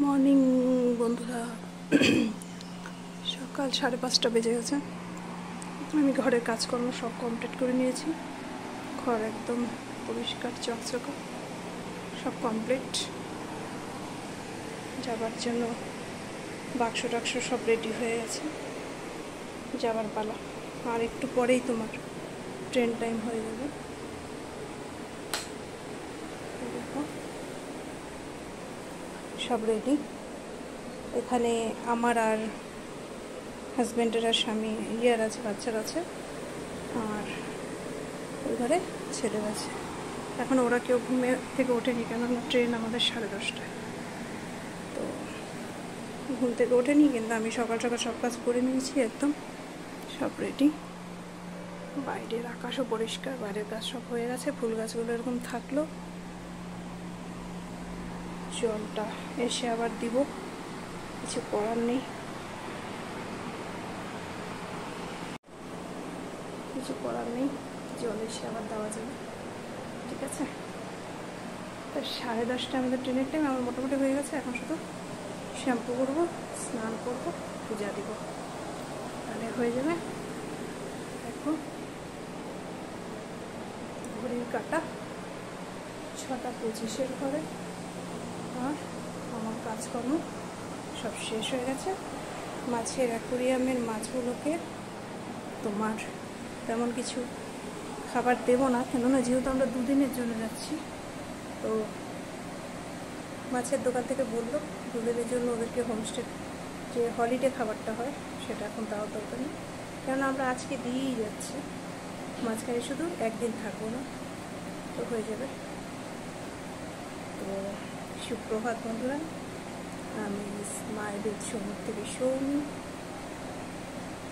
Morning বন্ধুরা, সকাল 5:30 বেজে গেছে। আমি ঘরের কাজকর্ম সব কমপ্লিট করে নিয়েছি। ঘর একদম পরিষ্কার চকচকে, সব কমপ্লিট। যাবার জন্য বাক্স টাক্স সব রেডি হয়ে গেছে, যাবার পালা। আর একটু পরেই তোমার ট্রেন টাইম হয়ে যাবে। দেখো সব রেডি। এখানে আমার আর হাজব্যান্ডের আর স্বামী ইয়ার আছে, বাচ্চারা আছে, আর ওই ঘরে ছেলে আছে। এখন ওরা কেউ ঘুমে থেকে ওঠেনি, কেননা ট্রেন আমাদের 10:30টায়। তো ঘুম থেকে ওঠেনি, কিন্তু আমি সকাল সকাল সব কাজ করে নিয়েছি, একদম সব রেডি। বাইরের আকাশও পরিষ্কার, বাইরের কাজ সব হয়ে গেছে। ফুল গাছগুলো এরকম থাকলো, জলটা এসে আবার দিব, কিছু করার নেই, কিছু করার নেই, জল এসে আবার দেওয়া যাবে, ঠিক আছে। তো 10:30 আমাদের ট্রেনের টাইম। আমার মোটামুটি হয়ে গেছে। এখন শুধু শ্যাম্পু করবো, স্নান করবো, পূজা দিব, তাহলে হয়ে যাবে। দেখো ঘড়ির কাঁটা 6:25 ঘরে। আর আমার কাজকর্ম সব শেষ হয়ে গেছে। মাছের অ্যাকোরিয়ামের মাছগুলোকে তোমার তেমন কিছু খাবার দেব না, কেননা যেহেতু আমরা 2 দিনের জন্য যাচ্ছি। তো মাছের দোকান থেকে বললো 2 দিনের জন্য ওদেরকে হোমস্টে যে হলিডে খাবারটা হয় সেটা এখন দেওয়ার দরকার নেই, কেননা আমরা আজকে দিয়েই যাচ্ছি। মাঝখানে শুধু একদিন থাকবো না, তো হয়ে যাবে। তো সুপ্রভাত বন্ধুরা, আমি স্মাইলের সমুদ্র থেকে সৌমি।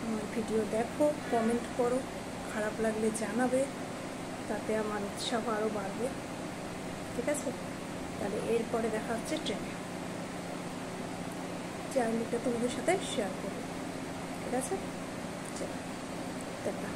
আমার ভিডিও দেখো, কমেন্ট করো, খারাপ লাগলে জানাবে, তাতে আমার উৎসাহ আরও বাড়বে, ঠিক আছে। তাহলে এরপরে দেখা হচ্ছে ট্রেনে, জার্নিটা তোমাদের সাথে শেয়ার করবো, ঠিক আছে। চলো টাটা।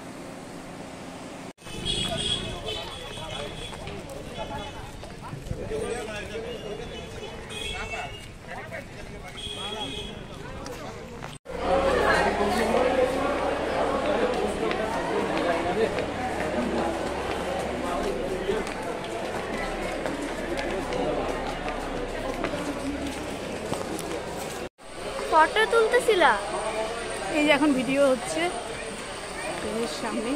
ফটো তুলতেছিলা? এই যে এখন ভিডিও হচ্ছে ট্রেনের সামনে।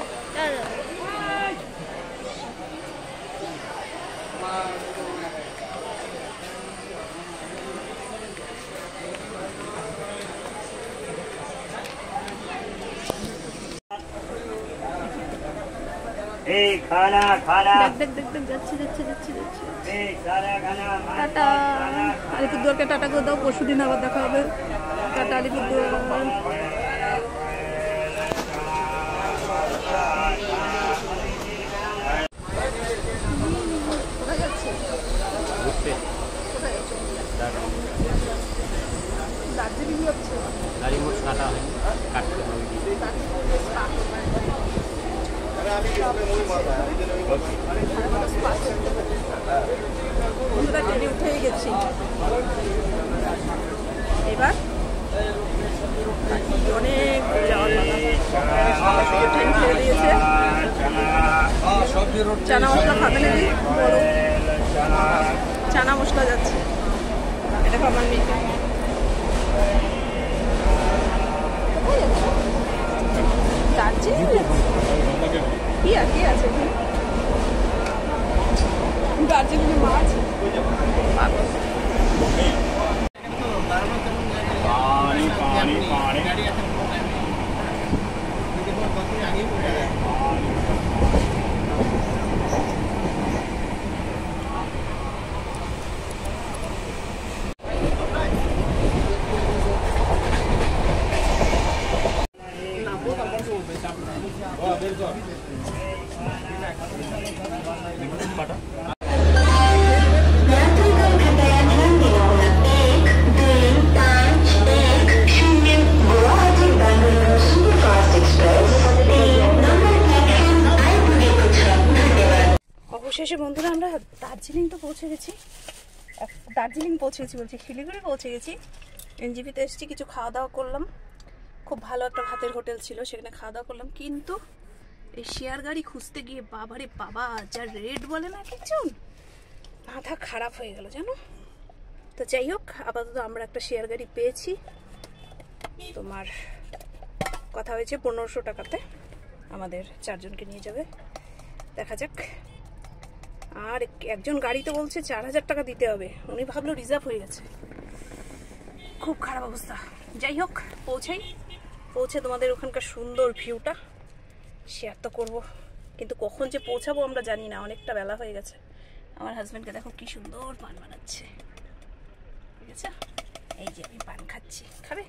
खाना खाना দেখ দেখ দেখ, যাচ্ছি যাচ্ছি যাচ্ছি যাচ্ছি। सारा खाना টাটা। আলিপুরদুয়ারকে টাটা করে দাও, পরশুদিন আবার দেখা হবে। টাটা আলিপুরদুয়ার। কোথায় যাচ্ছে? কোথায় যাচ্ছে? দার্জিলিং যাচ্ছে। গাড়ি মোট কাটা হয়, কাটতে হবে। বন্ধুরা ট্রেনে উঠেই গেছি। এবার অনেক ট্রেন ছেড়ে দিয়েছে। চানা মশলা খাবে নাকি বলো? চানা মশলা যাচ্ছে। এটা আমার মেয়েকে। দার্জিলিং কি আছে দার্জিলিংয়ে মাছ। पानी पानी पानी অবশেষে বন্ধুরা আমরা দার্জিলিং তো পৌঁছে গেছি। দার্জিলিং পৌঁছে গেছি, বলছি শিলিগুড়ি পৌঁছে গেছি। এনজিপিতে এসেছি, কিছু খাওয়া দাওয়া করলাম। খুব ভালো একটা ভাতের হোটেল ছিল, সেখানে খাওয়া দাওয়া করলাম। কিন্তু এই শেয়ার গাড়ি খুঁজতে গিয়ে বাবারে বাবা, যা রেট বলে না কিছু, মাথা খারাপ হয়ে গেল জানো। তো যাই হোক, আপাতত আমরা একটা শেয়ার গাড়ি পেয়েছি। তোমার কথা হয়েছে 1500 টাকাতে আমাদের 4 জনকে নিয়ে যাবে। দেখা যাক। আর একজন গাড়িতে বলছে 4000 টাকা দিতে হবে। উনি ভাবলো রিজার্ভ হয়ে গেছে। খুব খারাপ অবস্থা। যাই হোক, পৌঁছে তোমাদের ওখানকার সুন্দর ভিউটা শেয়ার তো করবো, কিন্তু কখন যে পৌঁছাবো আমরা জানি না, অনেকটা বেলা হয়ে গেছে। আমার হাজব্যান্ডকে দেখো কি সুন্দর পান বানাচ্ছে, ঠিক আছে? এই যে আমি পান খাচ্ছি, খাবে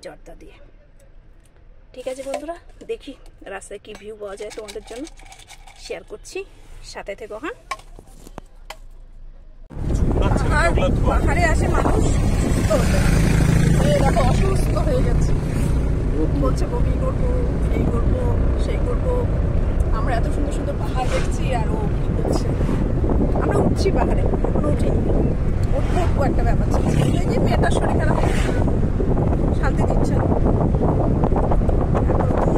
জর্দা দিয়ে। ঠিক আছে বন্ধুরা, দেখি রাস্তায় কি ভিউ পাওয়া যায়, তোমাদের জন্য শেয়ার করছি, সাথে থেকো। হ্যাঁ, পাহাড়ে আসে মানুষ সুস্থ হতে, দেখো অসুস্থ হয়ে যাচ্ছে, বলছে বমি করবো, এই করবো সেই করবো। আমরা এত সুন্দর সুন্দর পাহাড় দেখছি আর ও কি করছে। আমরা উঠছি পাহাড়ে, এখনো উঠিনি, উঠবো একটা ব্যাপার ছিল। এই যে মেয়েটার শরীর খারাপ, শান্তি দিচ্ছে না।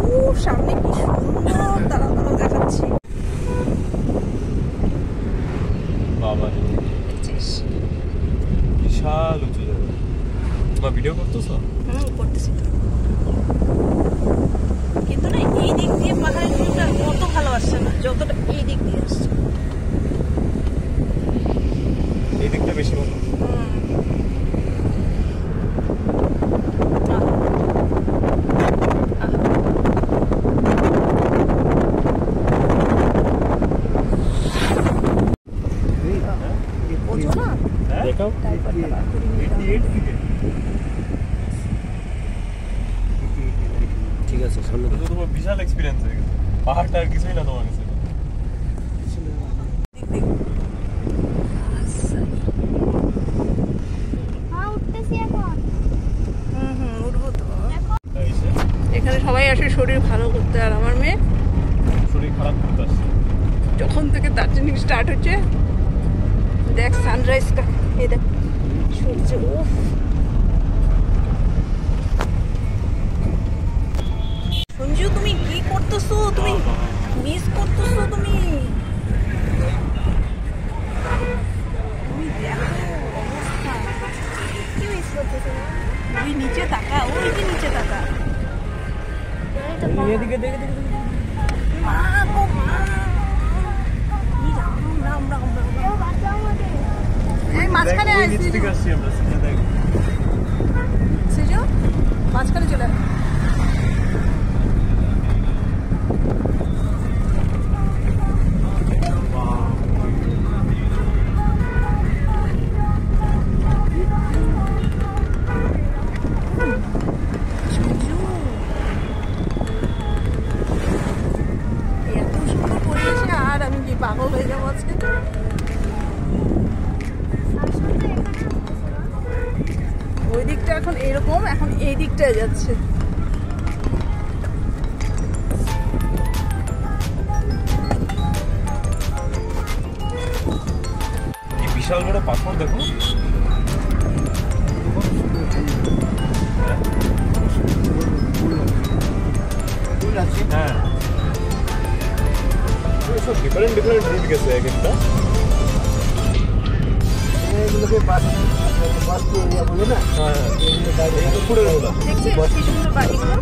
দূর সামনে কি সুন্দর তারা তারা দেখাচ্ছি। বাবা বিশাল উঁচু জায়গা। তোমার ভিডিও করতেছো? করতেছি, কিন্তু না এই দিক দিয়ে পাহাড়ের ভিউটা অত ভালো আসছে না যতটা এই দিক দিয়ে আসছে। এই দিকটা বেশি ভালো। দেখাও। ঠিক আছে, সামনে তোমার বিশাল এক্সপিরিয়েন্স হয়ে গেছে। পাহাড়টা আর কিছুই না তোমার কাছে। এখানে সবাই আসে শরীর ভালো করতে, আর আমার মেয়ে শরীর খারাপ করতে আসছে। যখন থেকে দার্জিলিং স্টার্ট হচ্ছে, দেখ সানরাইজটা, এই দেখ সূর্য। সঞ্জু তুমি কি করতেছো? তুমি মিস করতেছো। তুমি দেখো অবস্থা, কি মিস করতেছো? ওই নিচে তাকা, ওই যে নিচে তাকা। এদিকে দেখে দেখে মা গো মা, এই রাম রাম রাম রাম রাম। এই মাঝখানে ওই নিচ থেকে আসছি আমরা, সিনে দেখ। সেজো মাঝখানে চলে আয়। এত সুন্দর পরিবেশে আর আমি কি পাগল হয়ে যাবো আজকে। ওই দিকটা এখন এরকম, এখন এই দিকটায় যাচ্ছে। এই বিশাল বড় পাথর দেখো। হ্যাঁ, সব ডিফারেন্ট ডিফারেন্ট রুট গেছে এক একটা। দেখছিস কি সুন্দর বাড়িগুলো।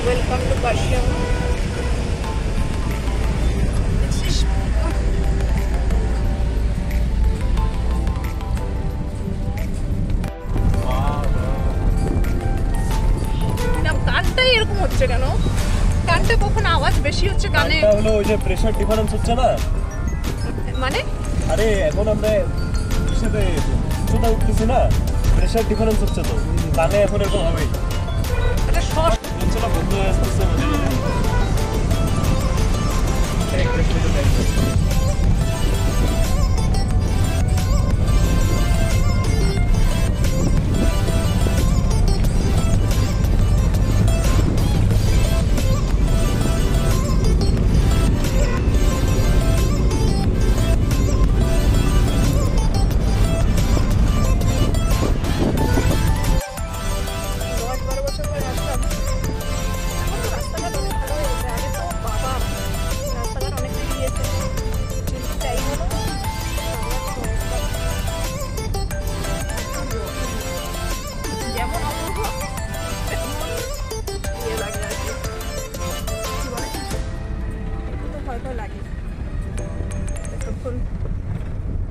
Welcome to Kurseong. গানটাই এরকম হচ্ছে কেন? গানটা কখন আওয়াজ বেশি হচ্ছে গানে? এটা হলো ওই যে প্রেসার ডিফারেন্স হচ্ছে না, মানে আরে এখন আমরা হিসেবে উচ্চতা উঠতেছি না, প্রেসার ডিফারেন্স হচ্ছে, তো গানে এখন এরকম হবেই। এটা শর্ট হচ্ছে না বন্ধু হয়ে আসতেছে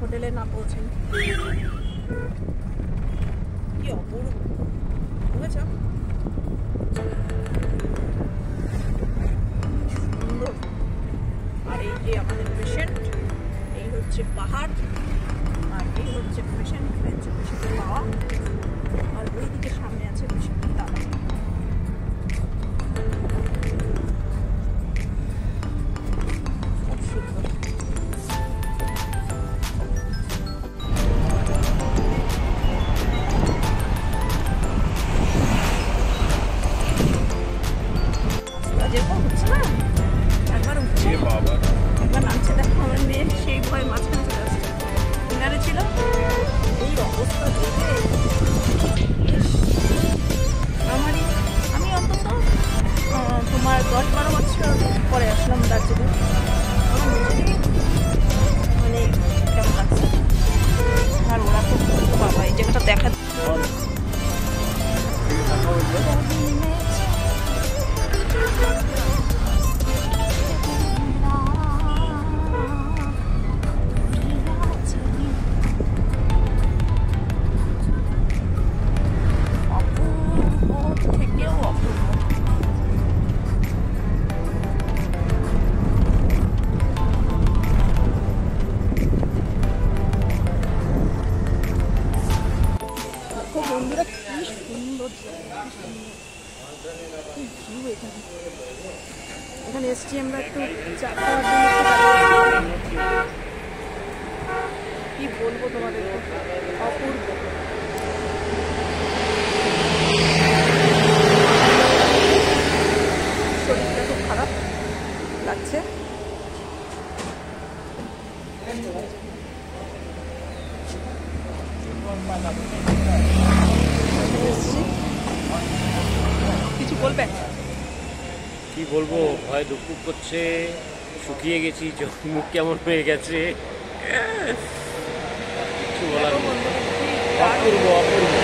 হোটেলে না পৌঁছেন। কি অপূর্ব বুঝেছ? সুন্দর। আর এই যে আমাদের পেশেন্ট, এই হচ্ছে পাহাড়, আর এই হচ্ছে পেশেন্ট, পেশেন্টের বাবা, আর ওই দিকে সামনে আছে পেশেন্টের দাদা। খুব সুন্দর। যেরকম হচ্ছে না, একবার উঠছে একবার নামছে, দেখো আমার মেয়ে সেই ভয় মাঝখানে চলে আসছে। কিনারে ছিল, এই অবস্থা দেখে আমি অন্তত তোমার 10-12 বছর পরে আসলাম দার্জিলিং। আমার নিজেরই মানে কেমন লাগছে। আর ওরা তো বাবা এই জায়গাটা দেখা থেকেও অপূর্ব। বন্ধুরা কি সুন্দর এখানে এসছি আমরা একটু চা খাওয়ার জন্য। কি বলবো তোমাদের, অপূর্ব। শরীরটা খুব খারাপ লাগছে। কিছু বলবে? কি বলবো, ভয় দুঃখ করছে, শুকিয়ে গেছি, চোখ মুখ কেমন হয়ে গেছে, কিছু বলার নেই। অপূর্ব অপূর্ব।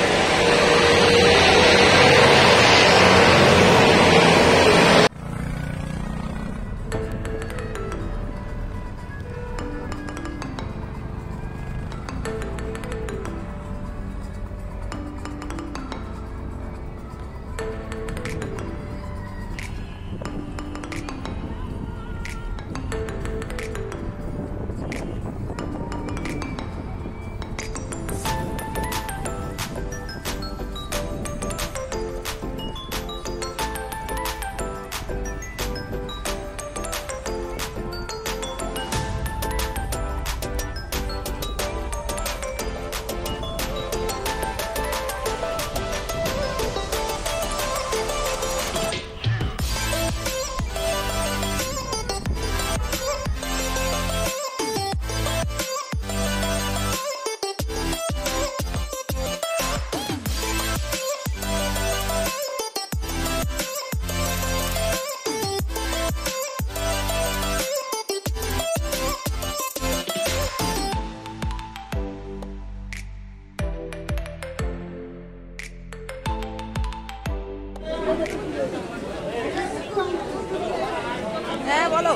হ্যাঁ বলো।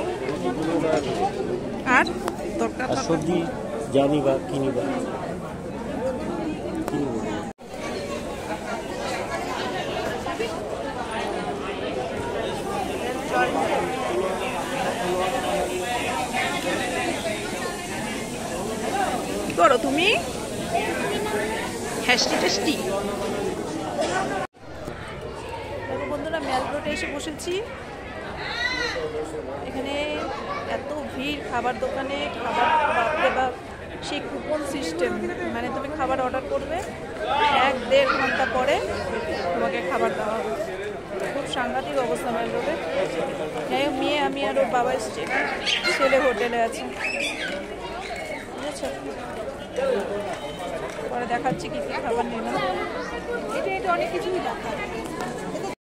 আর দরকার সবজি জানিবা কিনিবা কি করো তুমি? Hasty tasty. দেখো বন্ধুরা, ম্যাল রোডে এসে বসেছি। এখানে এত ভিড় খাবার দোকানে, খাবার বাপরে বাপ, সেই কুপন সিস্টেম, মানে তুমি খাবার অর্ডার করবে 1-1.5 ঘন্টা পরে তোমাকে খাবার দেওয়া হবে। খুব সাংঘাতিক অবস্থা হয়ে যাবে। যাই হোক, মেয়ে আমি আর ওর বাবা এসছে, ছেলে হোটেলে আছে, বুঝেছ? পরে দেখাচ্ছি কী কী খাবার নিলাম। এটা অনেক কিছুই দেখা।